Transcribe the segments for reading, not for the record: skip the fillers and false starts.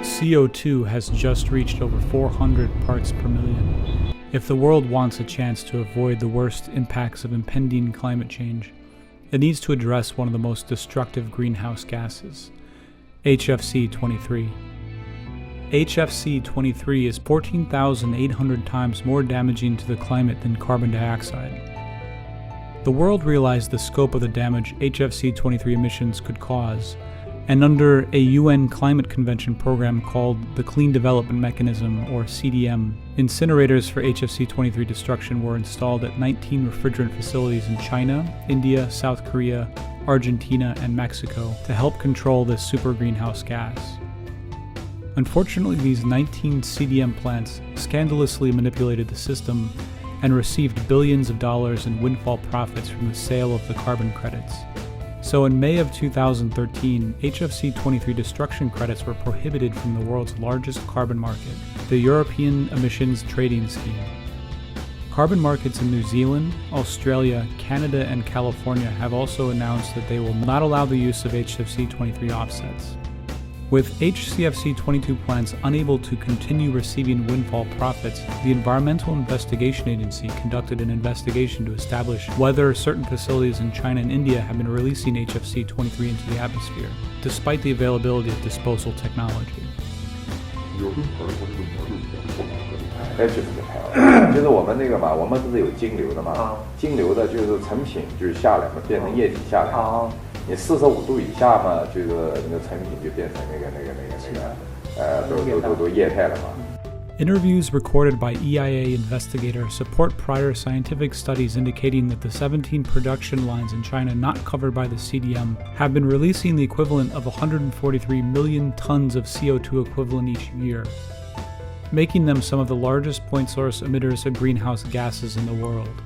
CO2 has just reached over 400 parts per million. If the world wants a chance to avoid the worst impacts of impending climate change, it needs to address one of the most destructive greenhouse gases, HFC 23. HFC 23 is 14,800 times more damaging to the climate than carbon dioxide. The world realized the scope of the damage HFC 23 emissions could cause, and under a UN climate convention program called the Clean Development Mechanism, or CDM, incinerators for HFC 23 destruction were installed at 19 refrigerant facilities in China, India, South Korea, Argentina, and Mexico to help control this super greenhouse gas. Unfortunately, these 19 CDM plants scandalously manipulated the system and received billions of dollars in windfall profits from the sale of the carbon credits. So in May of 2013, HFC 23 destruction credits were prohibited from the world's largest carbon market, the European Emissions Trading Scheme. Carbon markets in New Zealand, Australia, Canada, and California have also announced that they will not allow the use of HFC 23 offsets. With HCFC 22 plants unable to continue receiving windfall profits, the Environmental Investigation Agency conducted an investigation to establish whether certain facilities in China and India have been releasing HFC 23 into the atmosphere, despite the availability of disposal technology. 就是我们那个嘛，我们不是有金流的嘛？金流的就是成品就是下来嘛，变成液体下来。你45度以下嘛，就是那个成品就变成都液态了嘛。Interviews recorded by EIA investigators support prior scientific studies indicating that the 17 production lines in China not covered by the CDM have been releasing the equivalent of 143 million tons of CO2 equivalent each year, making them some of the largest point source emitters of greenhouse gases in the world.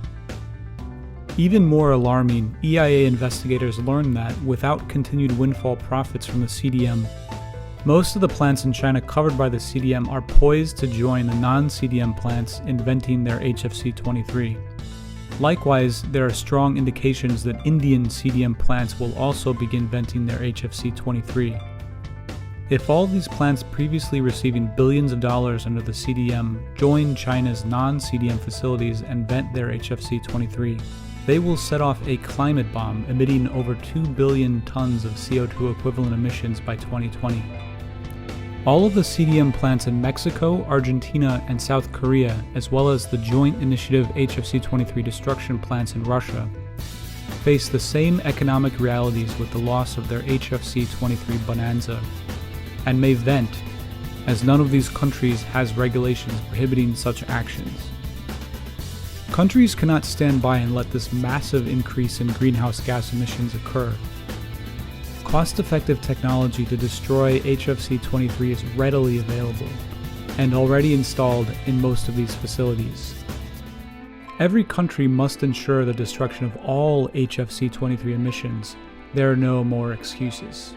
Even more alarming, EIA investigators learned that, without continued windfall profits from the CDM, most of the plants in China covered by the CDM are poised to join the non-CDM plants in venting their HFC 23. Likewise, there are strong indications that Indian CDM plants will also begin venting their HFC 23. If all these plants previously receiving billions of dollars under the CDM join China's non-CDM facilities and vent their HFC 23, they will set off a climate bomb emitting over 2 billion tons of CO2 equivalent emissions by 2020. All of the CDM plants in Mexico, Argentina, and South Korea, as well as the Joint Initiative HFC 23 destruction plants in Russia, face the same economic realities with the loss of their HFC 23 bonanza, and may vent, as none of these countries has regulations prohibiting such actions. Countries cannot stand by and let this massive increase in greenhouse gas emissions occur. Cost-effective technology to destroy HFC 23 is readily available and already installed in most of these facilities. Every country must ensure the destruction of all HFC 23 emissions. There are no more excuses.